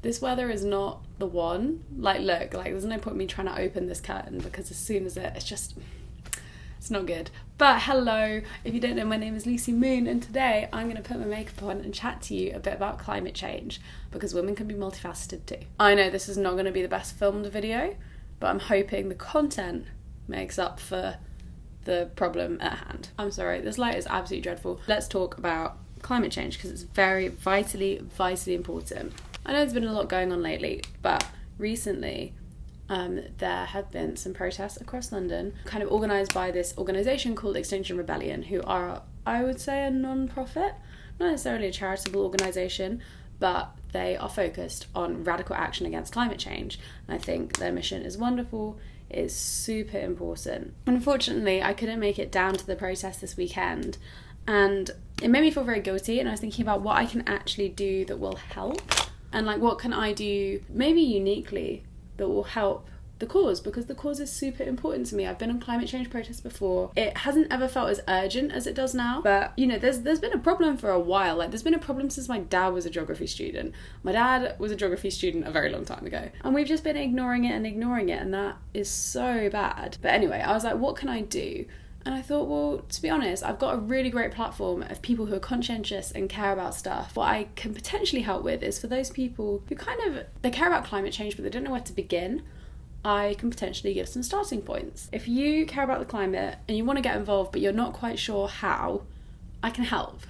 this weather is not the one. Like, look, like there's no point in me trying to open this curtain because as soon as it's not good. But hello, if you don't know, my name is Lucy Moon, and today I'm going to put my makeup on and chat to you a bit about climate change, because women can be multifaceted too. I know this is not going to be the best filmed video, but I'm hoping the content makes up for the problem at hand. I'm sorry, this light is absolutely dreadful. Let's talk about climate change, because it's very vitally important. I know there's been a lot going on lately, but recently there have been some protests across London, kind of organised by this organisation called Extinction Rebellion, who are, I would say, a non-profit, not necessarily a charitable organisation, but they are focused on radical action against climate change. And I think their mission is wonderful, it is super important. Unfortunately, I couldn't make it down to the protest this weekend, and it made me feel very guilty, and I was thinking about what I can actually do that will help, and like what can I do maybe uniquely that will help the cause, because the cause is super important to me. I've been on climate change protests before. It hasn't ever felt as urgent as it does now, but you know, there's been a problem for a while. Like, there's been a problem since my dad was a geography student. My dad was a geography student a very long time ago, and we've just been ignoring it, and that is so bad. But anyway, I was like, what can I do? And I thought, well, to be honest, I've got a really great platform of people who are conscientious and care about stuff. What I can potentially help with is for those people who they care about climate change, but they don't know where to begin. I can potentially give some starting points. If you care about the climate and you want to get involved, but you're not quite sure how, I can help.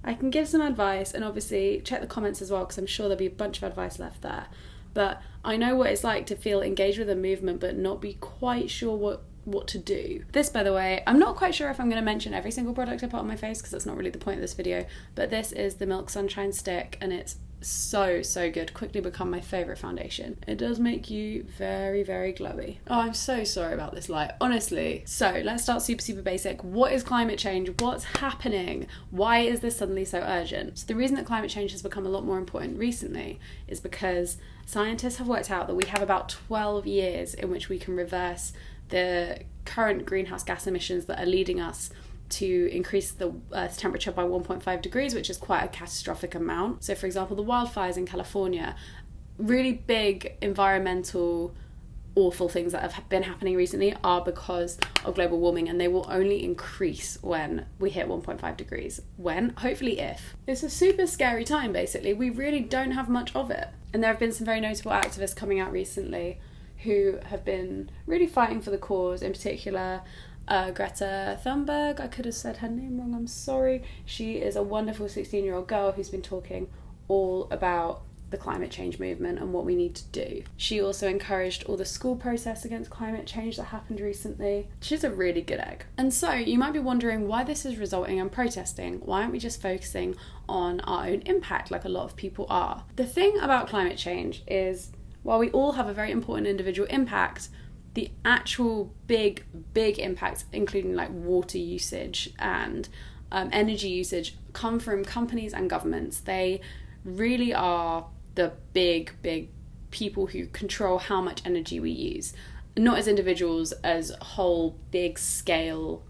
I can give some advice, and obviously check the comments as well, because I'm sure there'll be a bunch of advice left there. But I know what it's like to feel engaged with a movement, but not be quite sure what to do. This, by the way, I'm not quite sure if I'm going to mention every single product I put on my face, because that's not really the point of this video, but this is the Milk Sunshine Stick, and it's so good. Quickly become my favourite foundation. It does make you very glowy. Oh, I'm so sorry about this light, honestly. So let's start super basic. What is climate change? What's happening? Why is this suddenly so urgent? So the reason that climate change has become a lot more important recently is because scientists have worked out that we have about 12 years in which we can reverse the current greenhouse gas emissions that are leading us to increase the Earth's temperature by 1.5 degrees, which is quite a catastrophic amount. So for example, the wildfires in California, really big environmental awful things that have been happening recently are because of global warming, and they will only increase when we hit 1.5 degrees. When? Hopefully if. It's a super scary time, basically. We really don't have much of it. And there have been some very notable activists coming out recently who have been really fighting for the cause, in particular Greta Thunberg. I could have said her name wrong, I'm sorry. She is a wonderful 16-year-old girl who's been talking all about the climate change movement and what we need to do. She also encouraged all the school protests against climate change that happened recently. She's a really good egg. And so you might be wondering why this is resulting in protesting. Why aren't we just focusing on our own impact like a lot of people are? The thing about climate change is, while we all have a very important individual impact, the actual big impacts, including like water usage and energy usage, come from companies and governments. They really are the big people who control how much energy we use, not as individuals, as whole big scale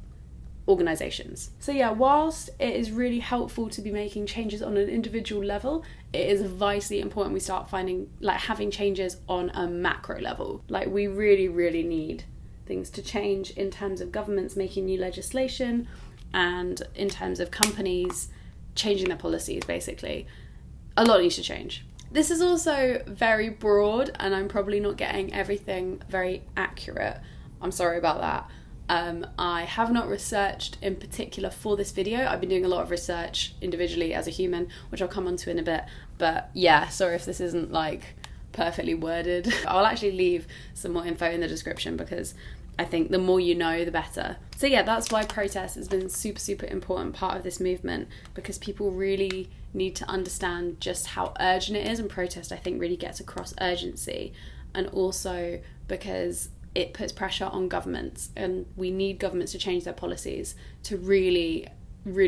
organisations. So yeah, whilst it is really helpful to be making changes on an individual level, it is vitally important we start having changes on a macro level. Like, we really need things to change in terms of governments making new legislation, and in terms of companies changing their policies. Basically, a lot needs to change. This is also very broad, and I'm probably not getting everything very accurate. I'm sorry about that. I have not researched in particular for this video. I've been doing a lot of research individually as a human, which I'll come on to in a bit. But yeah, sorry if this isn't like perfectly worded. I'll actually leave some more info in the description, because I think the more you know, the better. So yeah, that's why protest has been super important part of this movement, because people really need to understand just how urgent it is, and protest, I think, really gets across urgency. And also because it puts pressure on governments, and we need governments to change their policies to really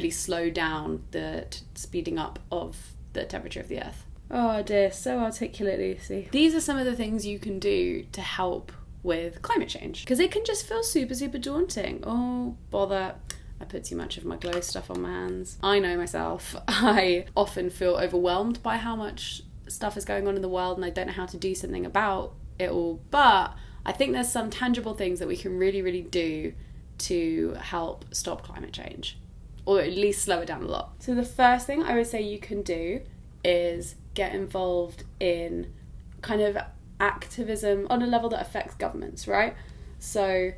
slow down the speeding up of the temperature of the Earth. Oh dear, so articulate, Lucy. These are some of the things you can do to help with climate change, because it can just feel super daunting. Oh bother, I put too much of my glow stuff on my hands. I know myself. I often feel overwhelmed by how much stuff is going on in the world and I don't know how to do something about it all, but I think there's some tangible things that we can really, really do to help stop climate change, or at least slow it down a lot. So the first thing I would say you can do is get involved in kind of activism on a level that affects governments, right? So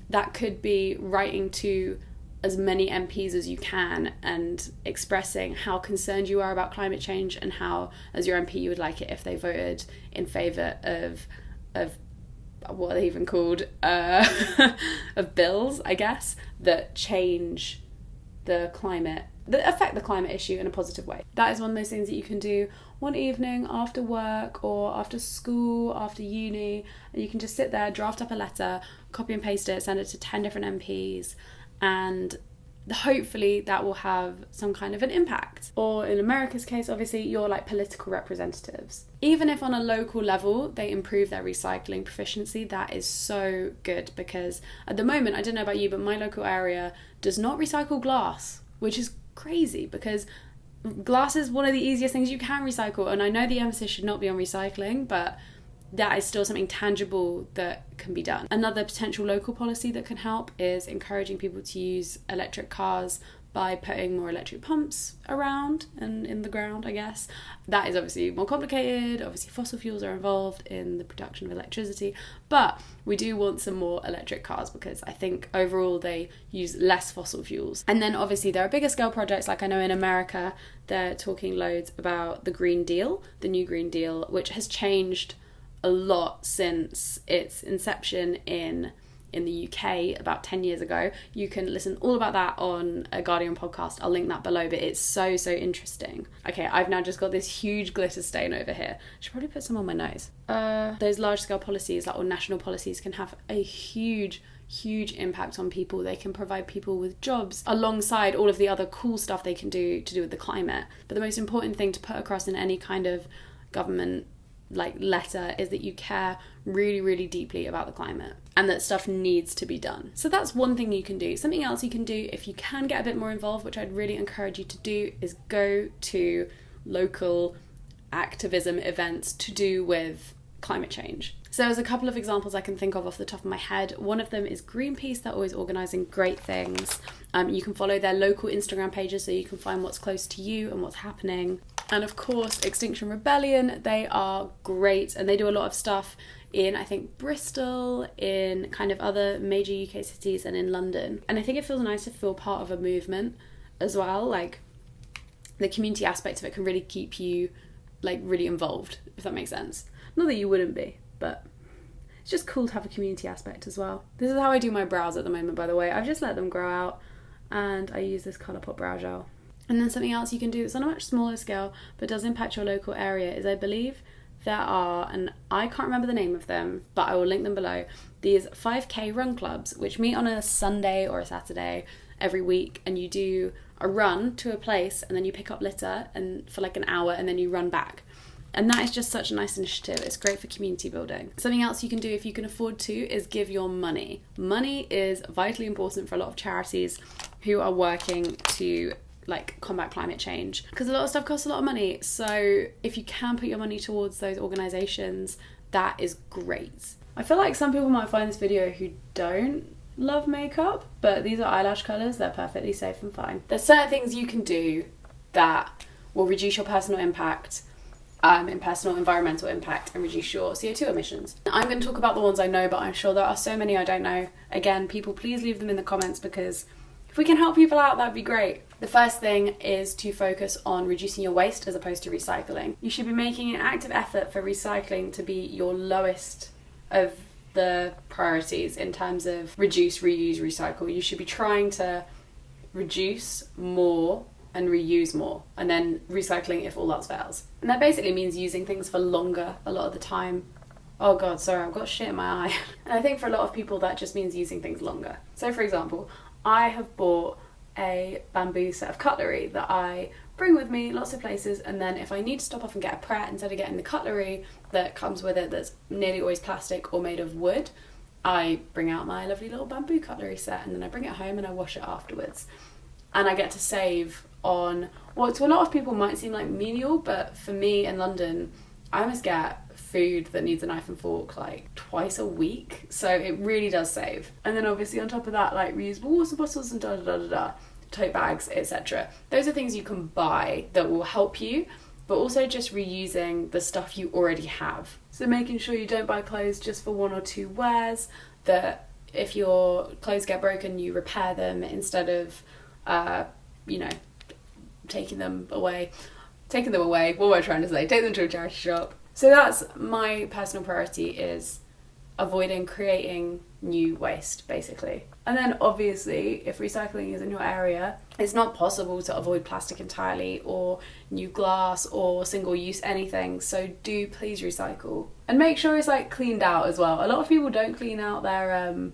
that could be writing to as many MPs as you can and expressing how concerned you are about climate change and how, as your MP, you would like it if they voted in favour of what are they even called? Of bills, I guess, that change the climate, that affect the climate issue in a positive way. That is one of those things that you can do one evening after work or after school, after uni, and you can just sit there, draft up a letter, copy and paste it, send it to 10 different MPs, and hopefully that will have some kind of an impact. Or in America's case, obviously, you're like political representatives. Even if on a local level they improve their recycling proficiency, that is so good, because at the moment, I don't know about you, but my local area does not recycle glass, which is crazy because glass is one of the easiest things you can recycle. And I know the emphasis should not be on recycling, but that is still something tangible that can be done. Another potential local policy that can help is encouraging people to use electric cars by putting more electric pumps around and in the ground, I guess. That is obviously more complicated. Obviously, fossil fuels are involved in the production of electricity, but we do want some more electric cars because I think overall they use less fossil fuels. And then obviously there are bigger scale projects, like I know in America, they're talking loads about the Green Deal, the new Green Deal, which has changed a lot since its inception in the UK about 10 years ago. You can listen all about that on a Guardian podcast. I'll link that below, but it's so so Okay, I've now just got this huge glitter stain over here. I should probably put some on my nose. Those large scale policies, like, or national policies, can have a huge impact on people. They can provide people with jobs alongside all of the other cool stuff they can do to do with the climate. But the most important thing to put across in any kind of government letter is that you care really, really deeply about the climate and that stuff needs to be done. So that's one thing you can do. Something else you can do, if you can get a bit more involved, which I'd really encourage you to do, is go to local activism events to do with climate change. So there's a couple of examples I can think of off the top of my head. One of them is Greenpeace. They're always organising great things. You can follow their local Instagram pages so you can find what's close to you and what's happening. And of course, Extinction Rebellion, they are great and they do a lot of stuff in, I think, Bristol, in kind of other major UK cities, and in London. And I think it feels nice to feel part of a movement as well. Like, the community aspect of it can really keep you really involved, if that makes sense. Not that you wouldn't be, but it's just cool to have a community aspect as well. This is how I do my brows at the moment, by the way. I've just let them grow out and I use this Colourpop brow gel. And then something else you can do that's on a much smaller scale but does impact your local area is, I believe there are, and I can't remember the name of them, but I will link them below, these 5k run clubs which meet on a Sunday or a Saturday every week, and you do a run to a place and then you pick up litter and for an hour and then you run back. And that is just such a nice initiative. It's great for community building. Something else you can do if you can afford to is give your money. Money is vitally important for a lot of charities who are working to combat climate change, because a lot of stuff costs a lot of money. So if you can put your money towards those organisations, that is great. I feel like some people might find this video who don't love makeup, but these are eyelash colours. They're perfectly safe and fine. There's certain things you can do that will reduce your personal impact, in personal environmental impact, and reduce your CO2 emissions. I'm going to talk about the ones I know, but I'm sure there are so many I don't know. Again, people, please leave them in the comments, because if we can help people out, that'd be great. The first thing is to focus on reducing your waste as opposed to recycling. You should be making an active effort for recycling to be your lowest of the priorities in terms of reduce, reuse, recycle. You should be trying to reduce more and reuse more, and then recycling if all else fails. And that basically means using things for longer a lot of the time. Oh god, sorry, I've got shit in my eye. And I think for a lot of people that just means using things longer. So for example, I have bought a bamboo set of cutlery that I bring with me lots of places, and then if I need to stop off and get a Pret, instead of getting the cutlery that comes with it that's nearly always plastic or made of wood, I bring out my lovely little bamboo cutlery set, and then I bring it home and I wash it afterwards. And I get to save on what to a lot of people might seem like menial, but for me in London, I must get food that needs a knife and fork like twice a week, so it really does save. And then obviously on top of that, like reusable water bottles and tote bags, etc. Those are things you can buy that will help you, but also just reusing the stuff you already have. So making sure you don't buy clothes just for 1 or 2 wears, that if your clothes get broken, you repair them instead of, taking them away. What am I trying to say? Take them to a charity shop. So that's my personal priority, is avoiding creating new waste, basically. And then obviously, if recycling is in your area, it's not possible to avoid plastic entirely, or new glass, or single-use anything, so do please recycle. And make sure it's like cleaned out as well. A lot of people don't clean out their,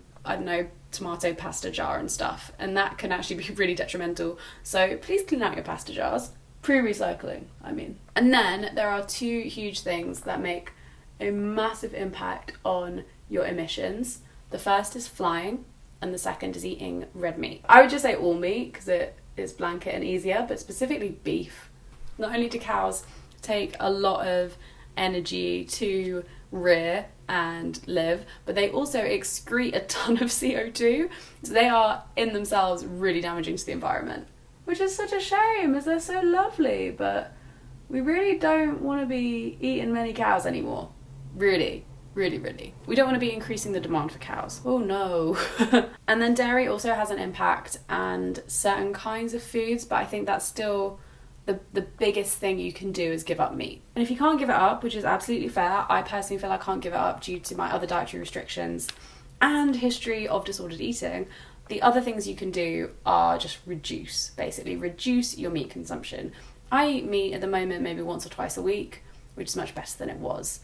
tomato pasta jar and stuff, and that can actually be really detrimental. So please clean out your pasta jars. Pre-recycling, I mean. And then there are 2 huge things that make a massive impact on your emissions. The first is flying, and the second is eating red meat. I would just say all meat because it is blanket and easier, but specifically beef. Not only do cows take a lot of energy to rear and live, but they also excrete a ton of CO2, so they are in themselves really damaging to the environment. Which is such a shame, as they're so lovely, but we really don't want to be eating many cows anymore. Really. We don't want to be increasing the demand for cows. Oh no. And then dairy also has an impact, and certain kinds of foods, but I think that's still the biggest thing you can do is give up meat. And if you can't give it up, which is absolutely fair, I personally feel I can't give it up due to my other dietary restrictions and history of disordered eating, the other things you can do are just reduce your meat consumption. I eat meat at the moment maybe once or twice a week, which is much better than it was.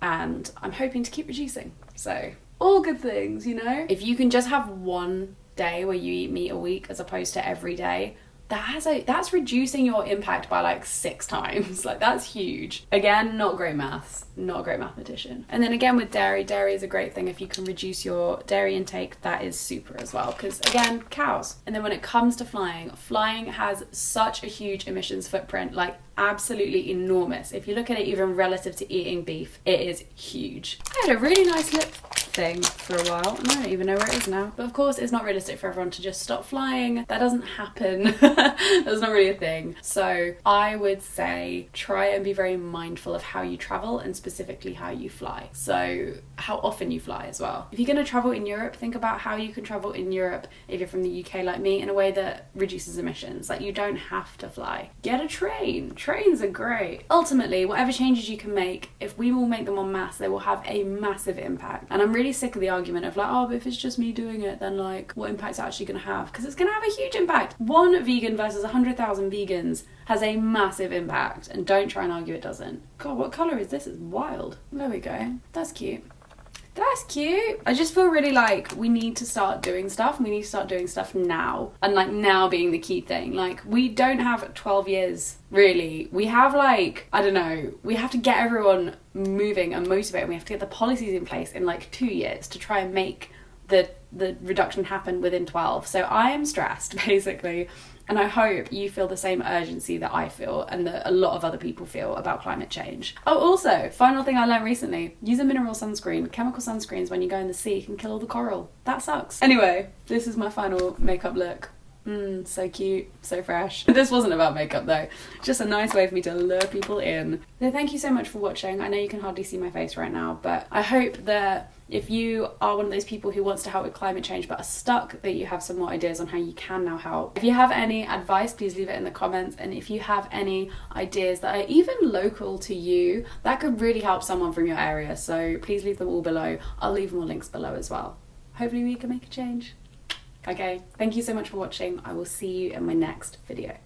And I'm hoping to keep reducing. So, all good things, you know? If you can just have one day where you eat meat a week as opposed to every day, that's reducing your impact by like 6 times. Like, that's huge. Again, not great maths, not a great mathematician. And then again with dairy is a great thing. If you can reduce your dairy intake, that is super as well, because again, cows. And then when it comes to flying has such a huge emissions footprint, like absolutely enormous. If you look at it even relative to eating beef, it is huge. I had a really nice lip thing for a while, and I don't even know where it is now. But of course, it's not realistic for everyone to just stop flying. That doesn't happen. That's not really a thing. So I would say try and be very mindful of how you travel, and specifically how you fly. So how often you fly as well. If you're going to travel in Europe, think about how you can travel in Europe if you're from the UK like me in a way that reduces emissions. Like, you don't have to fly. Get a train. Trains are great. Ultimately, whatever changes you can make, if we will make them en masse, they will have a massive impact. And I'm really sick of the argument of like, oh, but if it's just me doing it, then like what impact's it actually going to have? Because it's going to have a huge impact. One vegan versus 100,000 vegans has a massive impact, and don't try and argue it doesn't. God, what colour is this? It's wild. There we go. That's cute. That's cute. I just feel really like we need to start doing stuff. We need to start doing stuff now. And like now being the key thing. Like, we don't have 12 years, really. We have like, I don't know, we have to get everyone moving and motivated. We have to get the policies in place in like 2 years to try and make the reduction happen within 12. So I am stressed, basically. And I hope you feel the same urgency that I feel and that a lot of other people feel about climate change. Oh, also, final thing I learned recently, use a mineral sunscreen. Chemical sunscreens when you go in the sea can kill all the coral. That sucks. Anyway, this is my final makeup look. So cute, so fresh. This wasn't about makeup though, just a nice way for me to lure people in. So thank you so much for watching. I know you can hardly see my face right now, but I hope that if you are one of those people who wants to help with climate change but are stuck, that you have some more ideas on how you can now help. If you have any advice, please leave it in the comments, and if you have any ideas that are even local to you that could really help someone from your area, so please leave them all below. I'll leave more links below as well. Hopefully we can make a change. Okay, thank you so much for watching. I will see you in my next video.